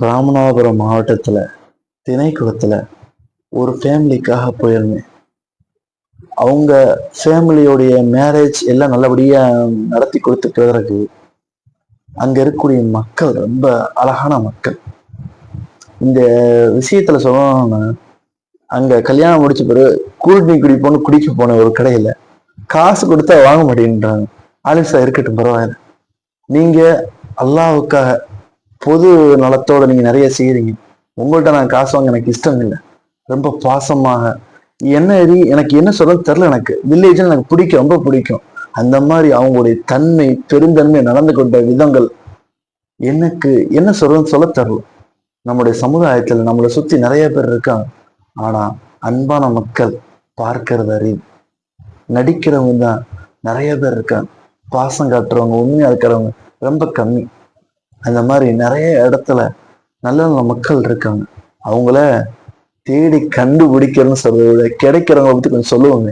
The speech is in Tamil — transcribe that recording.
ராமநாதபுரம் மாவட்டத்துல திணைக்குளத்துல ஒரு ஃபேமிலிக்காக போயிருந்தேன். அவங்க ஃபேமிலியோடைய மேரேஜ் எல்லாம் நல்லபடியா நடத்தி கொடுத்த பிறகு அங்க இருக்கக்கூடிய மக்கள் ரொம்ப அழகான மக்கள். இந்த விஷயத்துல சொல்லணும்னா, அங்க கல்யாணம் முடிச்ச பிறகு கூல்ட்ரிங்க் குடிப்போன்னு குடிக்க போன ஒரு கடையில காசு கொடுத்தா வாங்க மாட்டேன்றாங்க. ஆலிசா இருக்கட்டும், பரவாயில்ல. நீங்க அல்லாவுக்காக பொது நலத்தோட நீங்க நிறைய செய்யறீங்க. உங்கள்கிட்ட நான் காசு வாங்க எனக்கு இஷ்டம் இல்லை. ரொம்ப பாசமாக எனக்கு என்ன சொல்றது தெரியல. எனக்கு வில்லேஜ்ல எனக்கு பிடிக்கும், ரொம்ப பிடிக்கும். அந்த மாதிரி அவங்களுடைய தன்மை, பெருந்தன்மை, நடந்து கொண்ட விதங்கள் எனக்கு என்ன சொல்றதுன்னு சொல்ல தெரியல. நம்முடைய சமுதாயத்துல நம்மளை சுத்தி நிறைய பேர் இருக்காங்க. ஆனா அன்பான மக்கள் பார்க்கறது அறிவு, நடிக்கிறவங்க தான் நிறைய பேர் இருக்காங்க. பாசம் காட்டுறவங்க, உண்மையா இருக்கிறவங்க ரொம்ப கம்மி. அந்த மாதிரி நிறைய இடத்துல நல்ல நல்ல மக்கள் இருக்காங்க. அவங்கள தேடி கண்டுபிடிக்கிறேன்னு சொல்றத விட கிடைக்கிறவங்களை பத்தி கொஞ்சம் சொல்லுவாங்க.